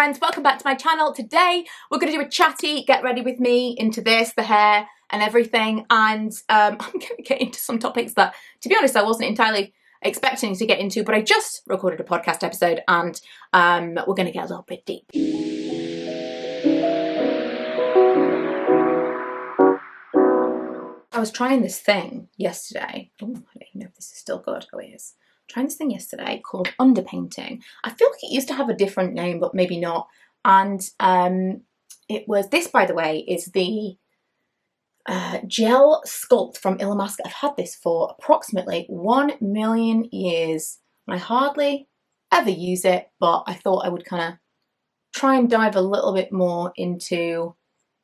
friends, welcome back to my channel. Today we're going to do a chatty get ready with me into this, the hair and everything, and I'm going to get into some topics that, to be honest, I wasn't entirely expecting to get into, but I just recorded a podcast episode and we're going to get a little bit deep. I was trying this thing yesterday. Oh, I don't even know if this is still good. Oh, it is. Trying this thing yesterday called underpainting. I feel like it used to have a different name, but maybe not. And it was this, by the way, is the Gel Sculpt from Illamasqua. I've had this for approximately 1 million years. And I hardly ever use it, but I thought I would kind of try and dive a little bit more into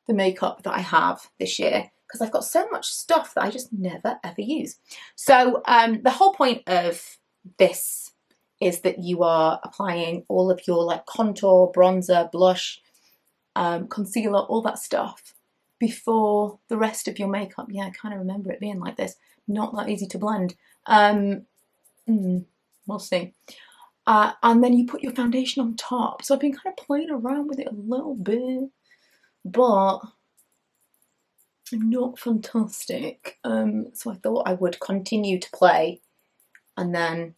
the makeup that I have this year, because I've got so much stuff that I just never ever use. So the whole point of this is that you are applying all of your like contour, bronzer, blush, concealer, all that stuff before the rest of your makeup. Yeah, I kind of remember it being like this. Not that easy to blend. We'll see. And then you put your foundation on top. So I've been kind of playing around with it a little bit, but I'm not fantastic. So I thought I would continue to play, and then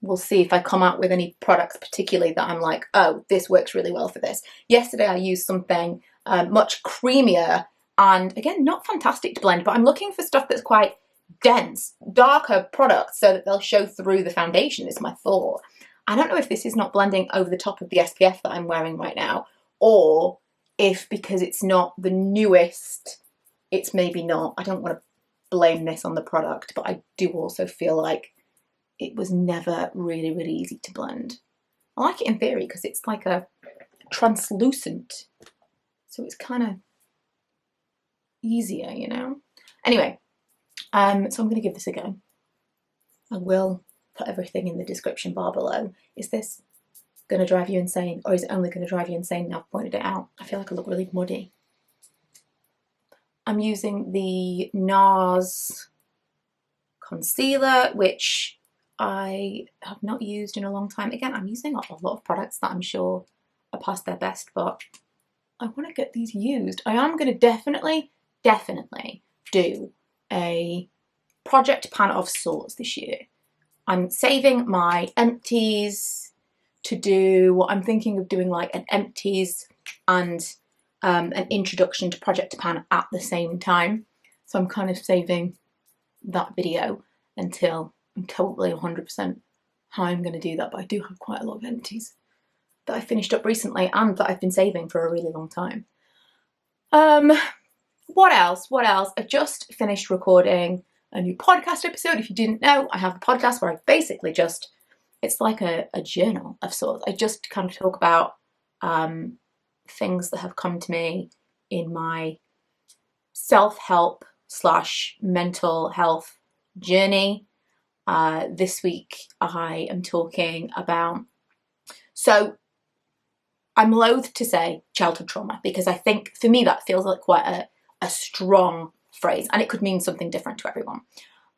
we'll see if I come out with any products particularly that I'm like, oh, this works really well for this. Yesterday I used something much creamier and, again, not fantastic to blend, but I'm looking for stuff that's quite dense, darker products so that they'll show through the foundation is my thought. I don't know if this is not blending over the top of the SPF that I'm wearing right now, or if because it's not the newest, it's maybe not. I don't want to blame this on the product, but I do also feel like it was never really, really easy to blend. I like it in theory because it's like a translucent, so it's kind of easier, you know? Anyway, so I'm going to give this a go. I will put everything in the description bar below. Is this going to drive you insane, or is it only going to drive you insane now I've pointed it out? I feel like I look really muddy. I'm using the NARS concealer, which I have not used in a long time. Again, I'm using a lot of products that I'm sure are past their best, but I want to get these used. I am going to definitely do a project pan of sorts this year. I'm saving my empties to do what I'm thinking of doing, like an empties and an introduction to Project Pan at the same time. So I'm kind of saving that video until I'm totally 100% how I'm going to do that. But I do have quite a lot of empties that I finished up recently and that I've been saving for a really long time. What else? I've just finished recording a new podcast episode. If you didn't know, I have a podcast where I basically just, it's like a journal of sorts. I just kind of talk about things that have come to me in my self-help / mental health journey. This week I am talking about, so I'm loath to say childhood trauma, because I think for me that feels like quite a strong phrase, and it could mean something different to everyone.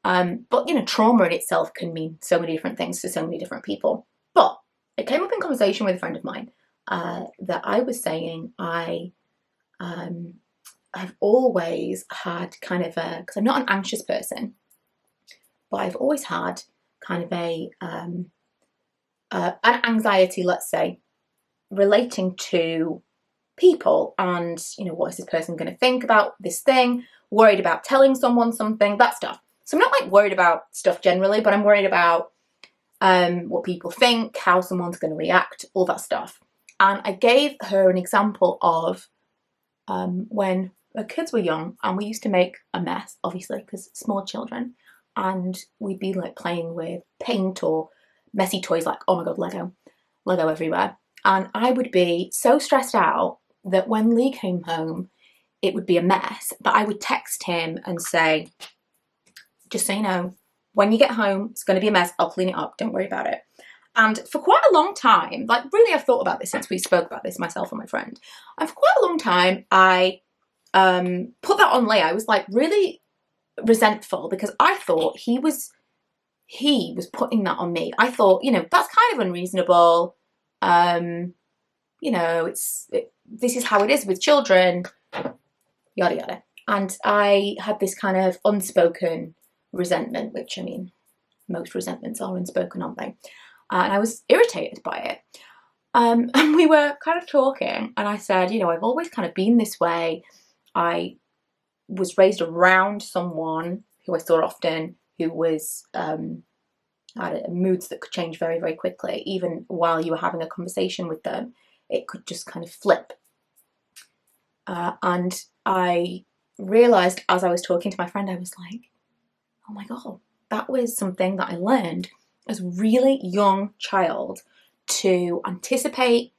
But, you know, trauma in itself can mean so many different things to so many different people. But it came up in conversation with a friend of mine that I was saying I've always had kind of a, because I'm not an anxious person, but I've always had kind of an anxiety, let's say, relating to people and, you know, what is this person going to think about this thing, worried about telling someone something, that stuff. So I'm not like worried about stuff generally, but I'm worried about what people think, how someone's going to react, all that stuff. And I gave her an example of when our kids were young and we used to make a mess, obviously, because small children, and we'd be like playing with paint or messy toys like, oh my God, Lego everywhere. And I would be so stressed out that when Lee came home, it would be a mess, but I would text him and say, just so you know, when you get home, it's going to be a mess. I'll clean it up. Don't worry about it. And for quite a long time, like really I've thought about this since we spoke about this, myself and my friend. And for quite a long time, I put that on Lee. I was like really resentful because I thought he was putting that on me. I thought, you know, that's kind of unreasonable. you know, this is how it is with children, yada yada. And I had this kind of unspoken resentment, which, I mean, most resentments are unspoken, aren't they? And I was irritated by it. And we were kind of talking, and I said, you know, I've always kind of been this way. I was raised around someone who I saw often, who was had moods that could change very, very quickly. Even while you were having a conversation with them, it could just kind of flip. And I realised as I was talking to my friend, I was like, oh my God, that was something that I learned as a really young child, to anticipate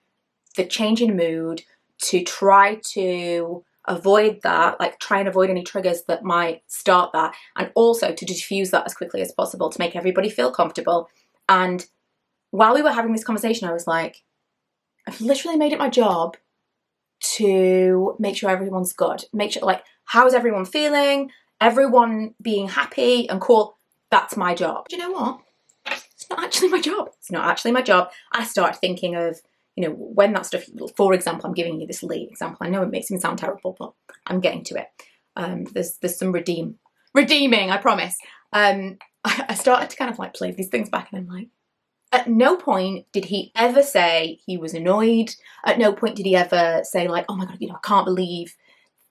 the change in mood, to try to avoid that, like try and avoid any triggers that might start that, and also to diffuse that as quickly as possible to make everybody feel comfortable. And while we were having this conversation, I was like, I've literally made it my job to make sure everyone's good. Make sure, like, how is everyone feeling? Everyone being happy and cool. That's my job. Do you know what? It's not actually my job. It's not actually my job. I start thinking of, you know, when that stuff, for example, I'm giving you this late example. I know it makes me sound terrible, but I'm getting to it. There's some redeeming, I promise. I started to kind of like play these things back, and I'm like, at no point did he ever say he was annoyed. At no point did he ever say like, oh my God, you know, I can't believe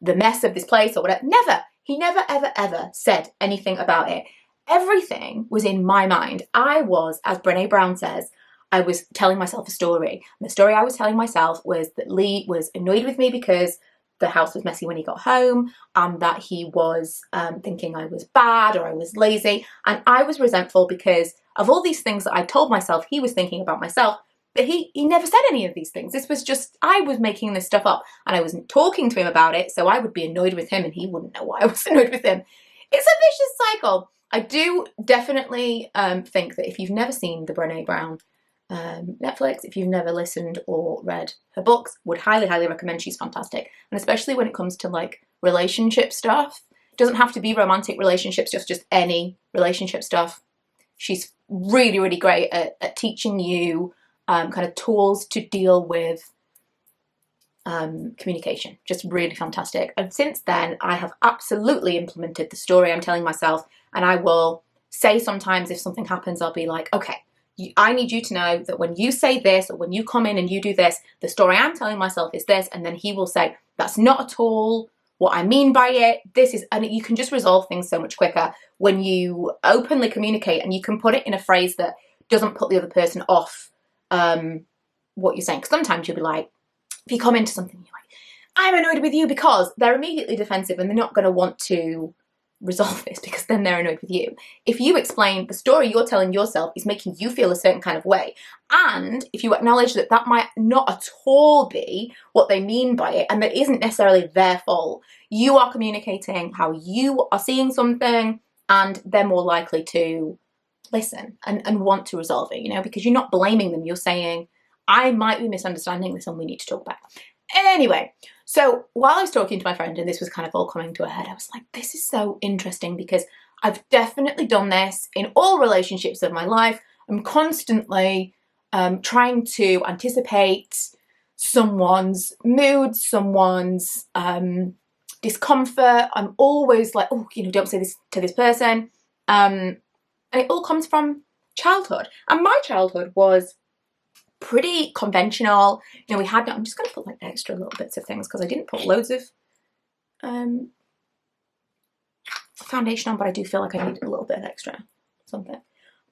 the mess of this place or whatever. Never. He never, ever, ever said anything about it. Everything was in my mind. I was, as Brené Brown says, I was telling myself a story. And the story I was telling myself was that Lee was annoyed with me because the house was messy when he got home, and that he was thinking I was bad or I was lazy. And I was resentful because of all these things that I told myself he was thinking about myself, but he never said any of these things. This was just, I was making this stuff up, and I wasn't talking to him about it, so I would be annoyed with him and he wouldn't know why I was annoyed with him. It's a vicious cycle. I do definitely think that if you've never seen the Brené Brown Netflix, if you've never listened or read her books, would highly, highly recommend. She's fantastic. And especially when it comes to like relationship stuff. It doesn't have to be romantic relationships, just any relationship stuff. She's really, really great at teaching you kind of tools to deal with communication. Just really fantastic. And since then, I have absolutely implemented the story I'm telling myself. And I will say sometimes if something happens, I'll be like, okay, I need you to know that when you say this, or when you come in and you do this, the story I'm telling myself is this. And then he will say, that's not at all what I mean by it. This is, and you can just resolve things so much quicker when you openly communicate, and you can put it in a phrase that doesn't put the other person off what you're saying. Because sometimes you'll be like, if you come into something, you're like, I'm annoyed with you, because they're immediately defensive and they're not going to want to resolve this, because then they're annoyed with you. If you explain the story you're telling yourself is making you feel a certain kind of way, and if you acknowledge that that might not at all be what they mean by it, and that isn't necessarily their fault, you are communicating how you are seeing something, and they're more likely to listen and want to resolve it, you know, because you're not blaming them. You're saying, I might be misunderstanding this and we need to talk about it. Anyway, so while I was talking to my friend and this was kind of all coming to a head, I was like, this is so interesting, because I've definitely done this in all relationships of my life. I'm constantly trying to anticipate someone's mood, someone's discomfort. I'm always like, oh, you know, don't say this to this person. And it all comes from childhood. And my childhood was pretty conventional. You know, we had, I'm just going to put like extra little bits of things because I didn't put loads of foundation on, but I do feel like I need a little bit of extra something. I'm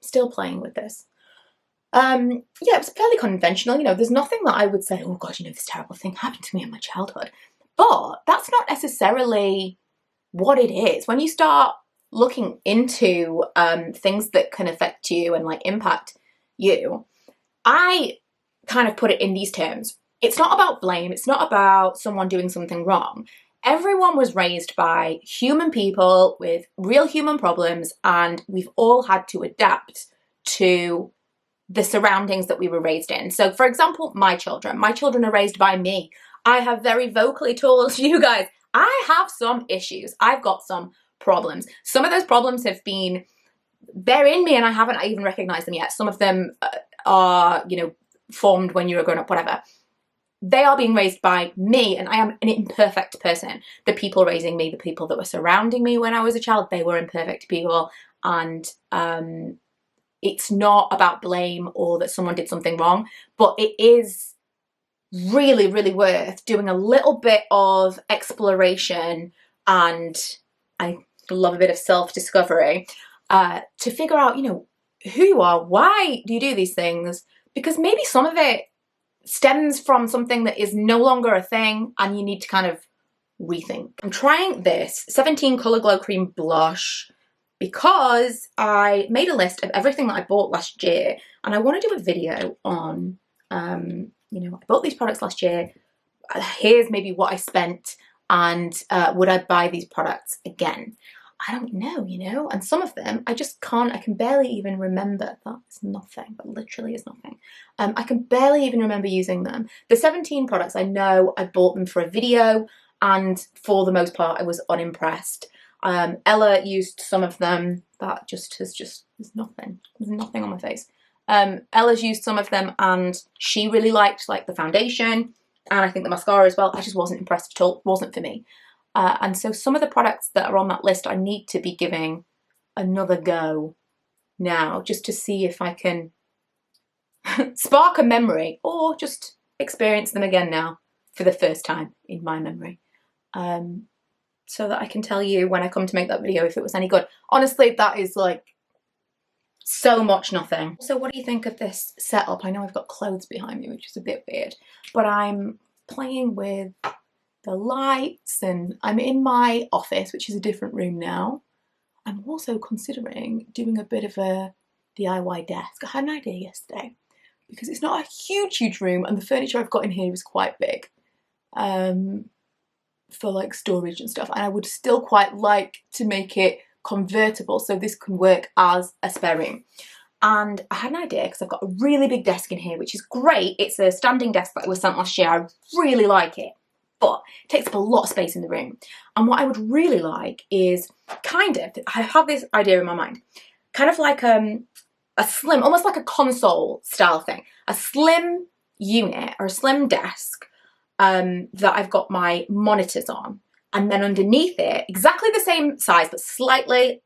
still playing with this. Yeah, it was fairly conventional. You know, there's nothing that I would say, oh God, you know, this terrible thing happened to me in my childhood. But that's not necessarily what it is. When you start looking into things that can affect you and like impact you, I kind of put it in these terms. It's not about blame. It's not about someone doing something wrong. Everyone was raised by human people with real human problems, and we've all had to adapt to the surroundings that we were raised in. So for example, my children are raised by me. I have very vocally told you guys, I have some issues. I've got some problems. Some of those problems have been, they're in me and I haven't even recognized them yet. Some of them are, you know, formed when you were growing up, whatever. they are being raised by me, and I am an imperfect person. The people raising me, the people that were surrounding me when I was a child, they were imperfect people. And it's not about blame or that someone did something wrong, but it is really, really worth doing a little bit of exploration, and I love a bit of self-discovery to figure out, you know, who you are, why do you do these things, because maybe some of it stems from something that is no longer a thing and you need to kind of rethink. I'm trying this 17 Colour Glow Cream blush because I made a list of everything that I bought last year, and I want to do a video on, you know, I bought these products last year, here's maybe what I spent, and would I buy these products again? I don't know, you know, and some of them I just can't, I can barely even remember. That is nothing, that literally is nothing. I can barely even remember using them. The 17 products, I know I bought them for a video, and for the most part I was unimpressed. Ella used some of them. That just has there's nothing. There's nothing on my face. Ella's used some of them and she really liked like the foundation, and I think the mascara as well. I just wasn't impressed at all. It wasn't for me. And so some of the products that are on that list I need to be giving another go now, just to see if I can spark a memory or just experience them again now for the first time in my memory. So that I can tell you when I come to make that video if it was any good. Honestly, that is like so much nothing. So what do you think of this setup? I know I've got clothes behind me, which is a bit weird, but I'm playing with the lights and I'm in my office, which is a different room now. I'm also considering doing a bit of a DIY desk. I had an idea yesterday because it's not a huge room and the furniture I've got in here is quite big. For like storage and stuff, and I would still quite like to make it convertible so this can work as a spare room. And I had an idea because I've got a really big desk in here, which is great. It's a standing desk that was sent last year. I really like it, but it takes up a lot of space in the room. And what I would really like is kind of, I have this idea in my mind, kind of like a slim, almost like a console style thing, a slim unit or a slim desk that I've got my monitors on, and then underneath it, exactly the same size but slightly,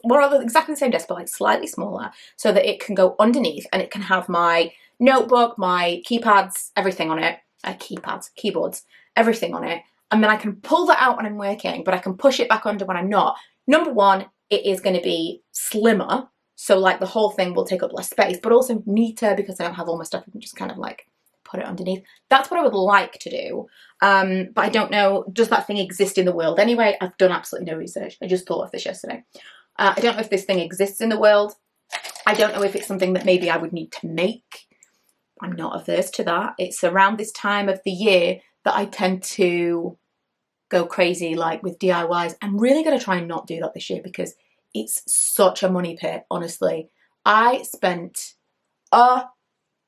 well, exactly the same desk but like slightly smaller, so that it can go underneath and it can have my notebook, my keypads, everything on it, keyboards, everything on it, and then I can pull that out when I'm working, but I can push it back under when I'm not. Number one, it is going to be slimmer, so like the whole thing will take up less space, but also neater because I don't have all my stuff. I can just kind of like put it underneath. That's what I would like to do, but I don't know, does that thing exist in the world? Anyway, I've done absolutely no research. I just thought of this yesterday. I don't know if this thing exists in the world. I don't know if it's something that maybe I would need to make. I'm not averse to that. It's around this time of the year that I tend to go crazy like with DIYs. I'm really going to try and not do that this year because it's such a money pit, honestly. I spent a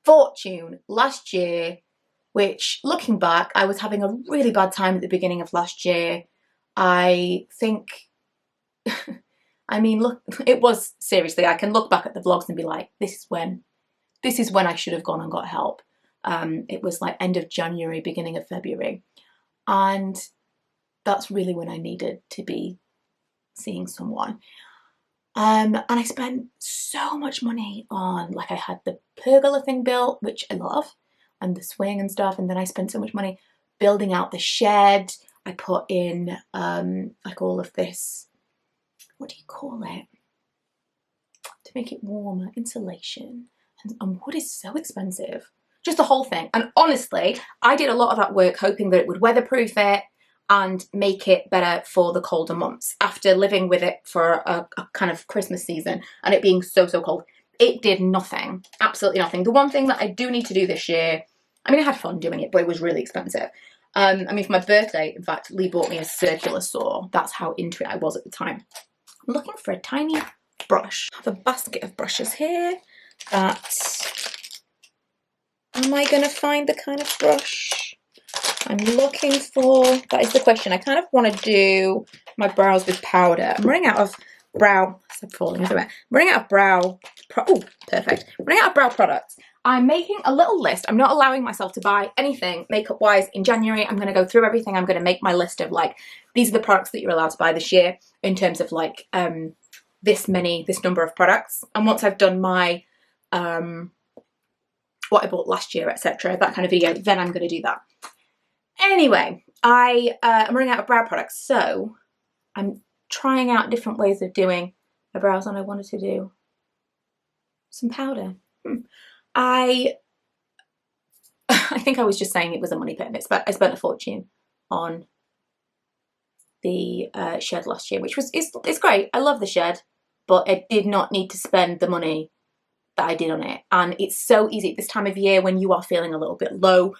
fortune last year, which looking back, I was having a really bad time at the beginning of last year. I think, I mean, look, it was seriously, I can look back at the vlogs and be like, this is when I should have gone and got help. It was like end of January, beginning of February. And that's really when I needed to be seeing someone. And I spent so much money on, like I had the pergola thing built, which I love, and the swing and stuff. And then I spent so much money building out the shed. I put in like all of this, what do you call it? To make it warmer, insulation. And wood is so expensive. Just the whole thing. And honestly, I did a lot of that work hoping that it would weatherproof it and make it better for the colder months. After living with it for a kind of Christmas season and it being so cold, it did nothing, absolutely nothing. The one thing that I do need to do this year, I mean, I had fun doing it, but it was really expensive. I mean, for my birthday, in fact, Lee bought me a circular saw. That's how into it I was at the time. I'm looking for a tiny brush. I have a basket of brushes here. Am I going to find the kind of brush I'm looking for? That is the question. I kind of want to do my brows with powder. I'm running out of brow I'm falling everywhere. I'm running out of brow, oh, perfect. Running out of brow products. I'm making a little list. I'm not allowing myself to buy anything makeup-wise in January. I'm going to go through everything. I'm going to make my list of like, these are the products that you're allowed to buy this year in terms of like this number of products. And once I've done my what I bought last year, etc., that kind of video, then I'm going to do that. Anyway, I'm running out of brow products, so I'm trying out different ways of doing my brows, and I wanted to do some powder. I think I was just saying it was a money pit, but I spent a fortune on the shed last year, which was it's great. I love the shed, but I did not need to spend the money that I did on it. And it's so easy at this time of year when you are feeling a little bit low.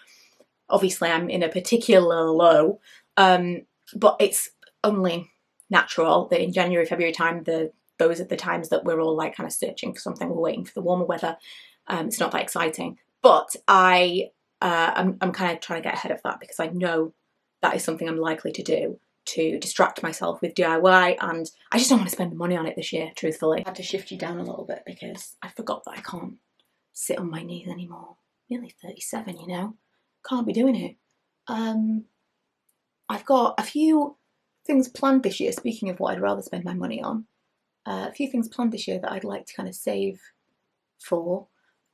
Obviously, I'm in a particular low, but it's only natural that in January, February time, those are the times that we're all like kind of searching for something. We're waiting for the warmer weather. It's not that exciting, but I'm kind of trying to get ahead of that because I know that is something I'm likely to do to distract myself with DIY, and I just don't want to spend the money on it this year, truthfully. I had to shift you down a little bit because I forgot that I can't sit on my knees anymore. Nearly 37, you know? Can't be doing it. I've got a few things planned this year, speaking of what I'd rather spend my money on. A few things planned this year that I'd like to kind of save for.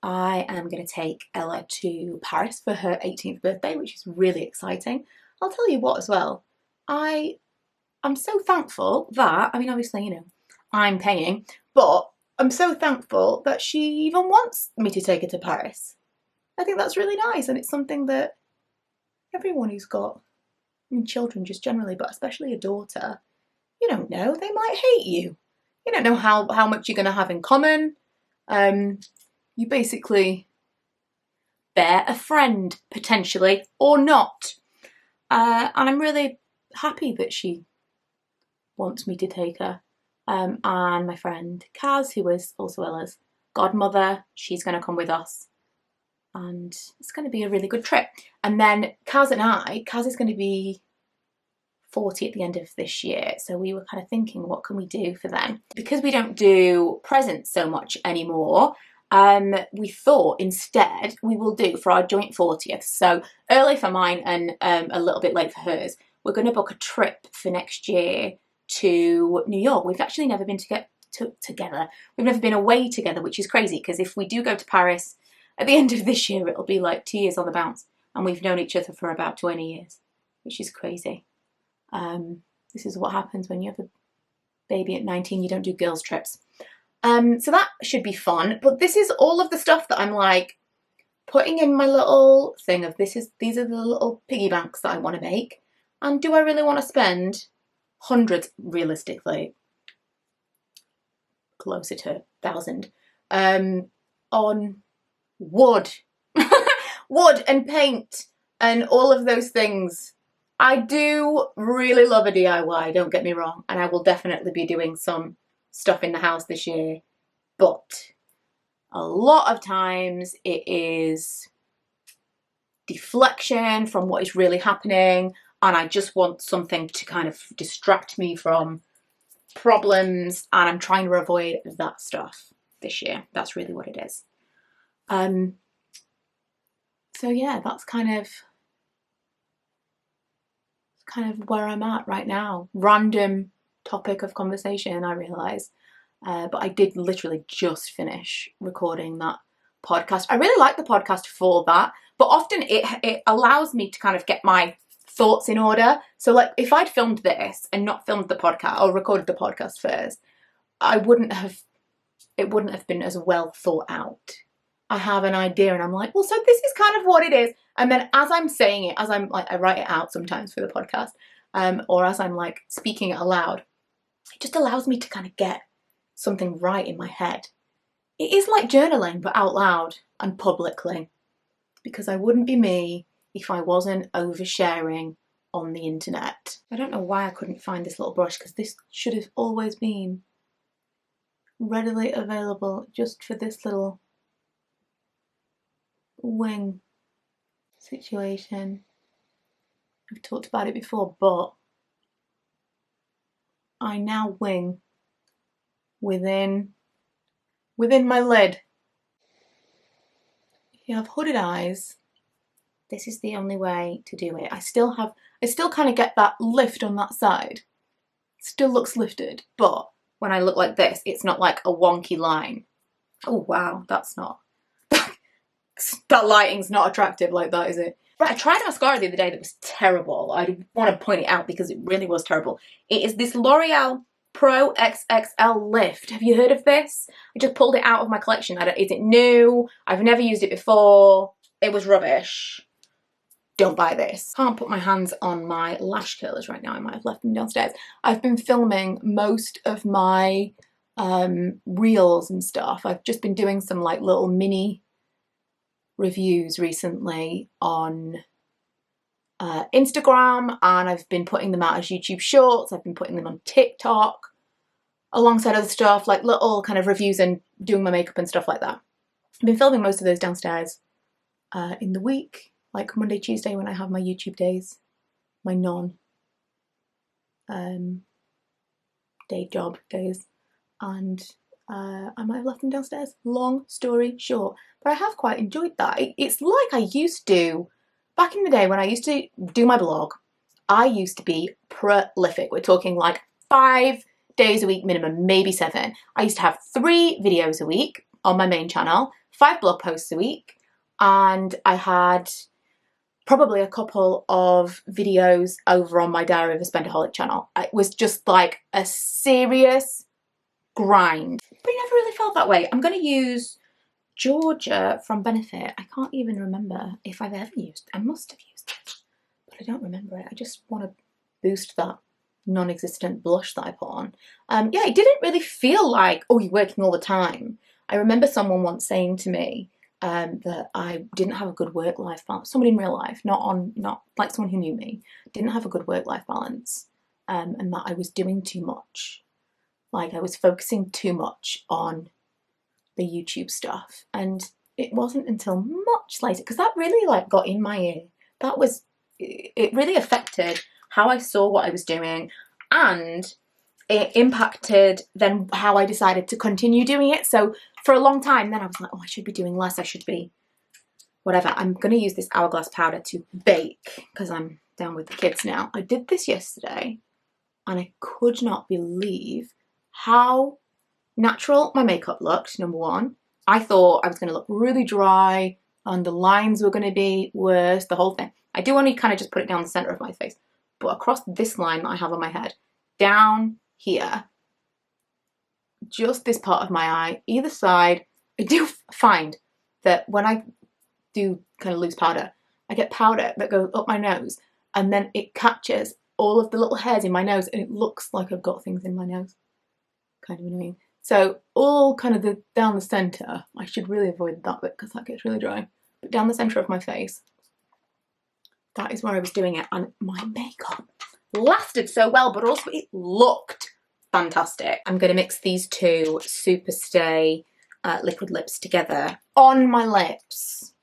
I am going to take Ella to Paris for her 18th birthday, which is really exciting. I'll tell you what as well. I'm so thankful that, I mean, obviously, you know, I'm paying, but I'm so thankful that she even wants me to take her to Paris. I think that's really nice, and it's something that everyone who's got, I mean, children just generally, but especially a daughter, you don't know, they might hate you. You don't know how much you're going to have in common. You basically bear a friend, potentially, or not. And I'm really happy that she wants me to take her. And my friend Kaz, who is also Ella's godmother, she's going to come with us. And it's going to be a really good trip. And then Kaz is going to be 40 at the end of this year. So we were kind of thinking, what can we do for them? Because we don't do presents so much anymore, we thought instead we will do for our joint 40th. So early for mine and a little bit late for hers. We're going to book a trip for next year to New York. We've actually never been together. We've never been away together, which is crazy because if we do go to Paris at the end of this year, it'll be like 2 years on the bounce. And we've known each other for about 20 years, which is crazy. This is what happens when you have a baby at 19, you don't do girls' trips. So that should be fun. But this is all of the stuff that I'm like putting in my little thing of these are the little piggy banks that I want to make. And do I really want to spend hundreds, realistically, closer to 1,000, on wood, wood and paint and all of those things? I do really love a DIY, don't get me wrong, and I will definitely be doing some stuff in the house this year, but a lot of times it is deflection from what is really happening, and I just want something to kind of distract me from problems, and I'm trying to avoid that stuff this year. That's really what it is. So yeah, that's kind of where I'm at right now. Random topic of conversation, I realise, but I did literally just finish recording that podcast. I really like the podcast for that, but often it allows me to kind of get my thoughts in order. So like if I'd filmed this and not filmed the podcast or recorded the podcast first, it wouldn't have been as well thought out. I have an idea and I'm like, well, so this is kind of what it is. And then as I'm saying it, as I'm like, I write it out sometimes for the podcast, or as I'm like speaking it aloud, it just allows me to kind of get something right in my head. It is like journaling, but out loud and publicly, because I wouldn't be me if I wasn't oversharing on the internet. I don't know why I couldn't find this little brush, because this should have always been readily available just for this little wing situation. I've talked about it before, but I now wing within my lid. If you have hooded eyes, this is the only way to do it. I still kind of get that lift on that side. Still looks lifted, but when I look like this, it's not like a wonky line. Oh wow, that's not, that lighting's not attractive like that, is it? Right, I tried a mascara the other day that was terrible. I want to point it out because it really was terrible. It is this L'Oreal Pro XXL Lift. Have you heard of this? I just pulled it out of my collection. Is it new? I've never used it before. It was rubbish. Don't buy this. Can't put my hands on my lash curlers right now. I might have left them downstairs. I've been filming most of my reels and stuff. I've just been doing some like little mini reviews recently on Instagram, and I've been putting them out as YouTube shorts. I've been putting them on TikTok alongside other stuff, like little kind of reviews and doing my makeup and stuff like that. I've been filming most of those downstairs in the week, like Monday, Tuesday when I have my YouTube days, my day job days, and I might have left them downstairs. Long story short, but I have quite enjoyed that. It's like I used to, back in the day when I used to do my blog, I used to be prolific. We're talking like 5 days a week minimum, maybe 7. I used to have 3 videos a week on my main channel, 5 blog posts a week, and I had probably a couple of videos over on my Diary of a Spendaholic channel. It was just like a serious grind, but it never really felt that way. I'm going to use Georgia from Benefit. I can't even remember if I've ever used it. I must have used it, but I don't remember it. I just want to boost that non-existent blush that I put on. Yeah, it didn't really feel like, oh, you're working all the time. I remember someone once saying to me that I didn't have a good work-life balance. Someone in real life, not like someone who knew me, didn't have a good work-life balance, and that I was doing too much. Like I was focusing too much on the YouTube stuff, and it wasn't until much later, because that really like got in my ear. It really affected how I saw what I was doing, and it impacted then how I decided to continue doing it. So for a long time then I was like, oh, I should be doing less, I should be whatever. I'm going to use this Hourglass powder to bake because I'm down with the kids now. I did this yesterday and I could not believe how natural my makeup looked, number one. I thought I was going to look really dry and the lines were going to be worse, the whole thing. I do only kind of just put it down the centre of my face, but across this line that I have on my head, down here, just this part of my eye, either side, I do find that when I do kind of loose powder, I get powder that goes up my nose and then it catches all of the little hairs in my nose and it looks like I've got things in my nose. Kind of annoying. So all kind of down the centre, I should really avoid that bit because that gets really dry. But down the centre of my face, that is where I was doing it, and my makeup lasted so well, but also it looked fantastic. I'm going to mix these two SuperStay liquid lips together on my lips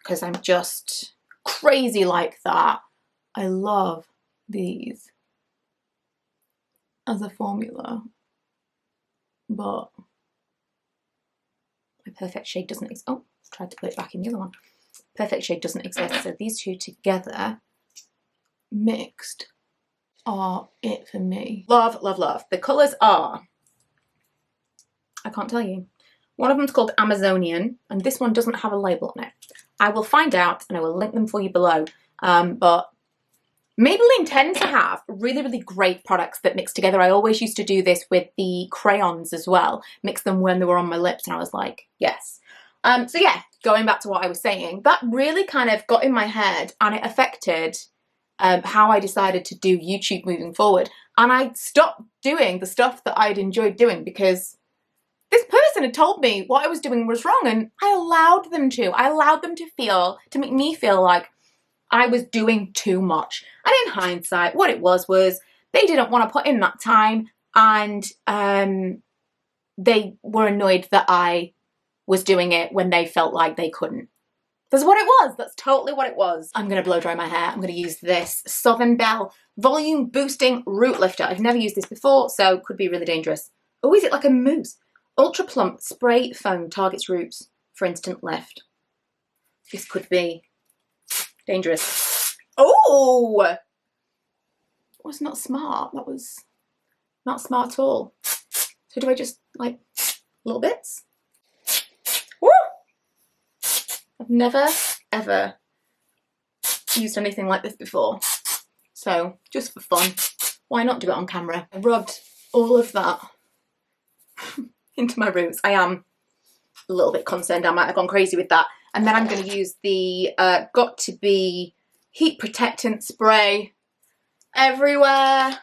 because I'm just crazy like that. I love these as a formula, but my perfect shade doesn't exist. Oh, tried to put it back in the other one. Perfect shade doesn't exist, so these two together mixed are it for me. Love, love, love. The colours are, I can't tell you. One of them's called Amazonian, and this one doesn't have a label on it. I will find out and I will link them for you below. But Maybelline tends to have really, really great products that mix together. I always used to do this with the crayons as well, mix them when they were on my lips, and I was like, yes. So yeah, going back to what I was saying, that really kind of got in my head and it affected how I decided to do YouTube moving forward. And I stopped doing the stuff that I'd enjoyed doing because this person had told me what I was doing was wrong, and I allowed them to. I allowed them to make me feel like I was doing too much. And in hindsight, what it was they didn't want to put in that time, and they were annoyed that I was doing it when they felt like they couldn't. That's what it was. That's totally what it was. I'm going to blow dry my hair. I'm going to use this Southern Belle Volume Boosting Root Lifter. I've never used this before, so it could be really dangerous. Oh, is it like a mousse? Ultra Plump Spray Foam targets roots for instant lift. This could be dangerous. Oh! That was not smart. That was not smart at all. So do I just, like, little bits? Woo! I've never, ever used anything like this before. So, just for fun, why not do it on camera? I rubbed all of that into my roots. I am a little bit concerned I might have gone crazy with that. And then I'm going to use the Got To Be Heat Protectant Spray everywhere.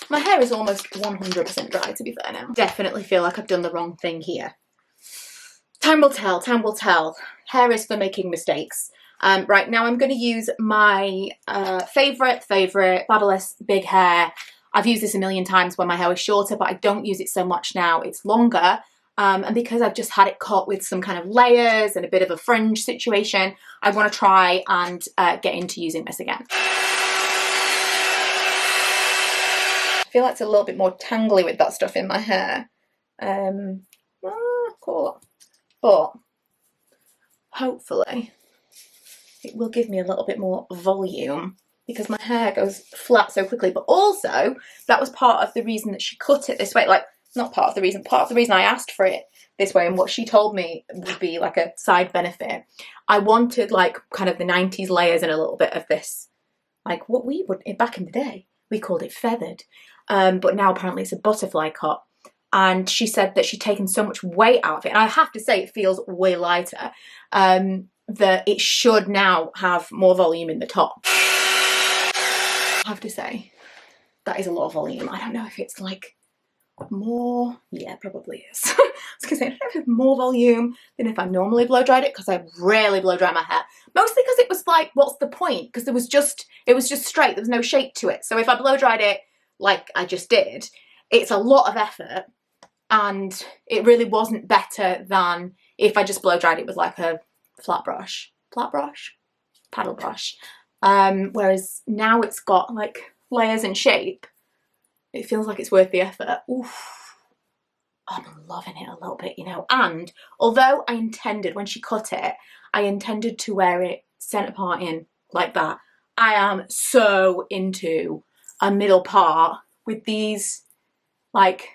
My hair is almost 100% dry, to be fair now. Definitely feel like I've done the wrong thing here. Time will tell, time will tell. Hair is for making mistakes. Right, now I'm going to use my favourite Fabulous Big Hair. I've used this a million times when my hair was shorter, but I don't use it so much now. It's longer. And because I've just had it cut with some kind of layers and a bit of a fringe situation, I want to try and get into using this again. I feel like it's a little bit more tangly with that stuff in my hair. Cool. But hopefully it will give me a little bit more volume because my hair goes flat so quickly. But also that was part of the reason that she cut it this way. Like, not part of the reason I asked for it this way, and what she told me would be like a side benefit. I wanted like kind of the 90s layers and a little bit of this, like what we would, back in the day, we called it feathered. But now apparently it's a butterfly cut. And she said that she'd taken so much weight out of it. And I have to say it feels way lighter. That it should now have more volume in the top. I have to say that is a lot of volume. I don't know if it's like more, yeah, probably is. I was gonna say, I don't know if it's more volume than if I normally blow dried it, because I rarely blow dry my hair. Mostly because it was like, what's the point? Because it was just straight, there was no shape to it. So if I blow dried it like I just did, it's a lot of effort, and it really wasn't better than if I just blow dried it with like a flat brush, paddle brush. Whereas now it's got like layers and shape. It feels like it's worth the effort. Oof. I'm loving it a little bit, you know. And although I intended, when she cut it, I intended to wear it centre parting like that, I am so into a middle part with these like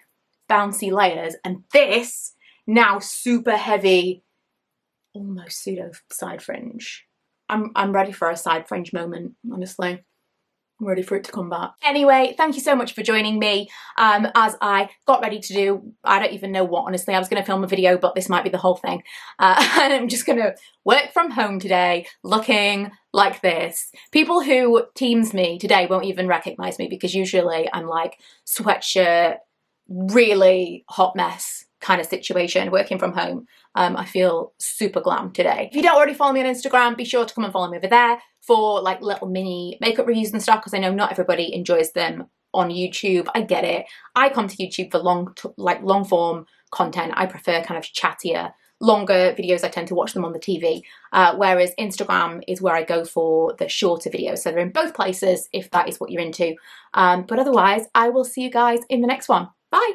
bouncy layers, and this now super heavy, almost pseudo side fringe. I'm ready for a side fringe moment, honestly. I'm ready for it to come back. Anyway, thank you so much for joining me as I got ready to do, I don't even know what, honestly. I was going to film a video, but this might be the whole thing. And I'm just going to work from home today looking like this. People who teams me today won't even recognise me, because usually I'm like sweatshirt, really hot mess kind of situation, working from home. I feel super glam today. If you don't already follow me on Instagram, be sure to come and follow me over there for like little mini makeup reviews and stuff, because I know not everybody enjoys them on YouTube. I get it. I come to YouTube for long form content. I prefer kind of chattier, longer videos. I tend to watch them on the TV, whereas Instagram is where I go for the shorter videos. So they're in both places if that is what you're into. But otherwise, I will see you guys in the next one. Bye.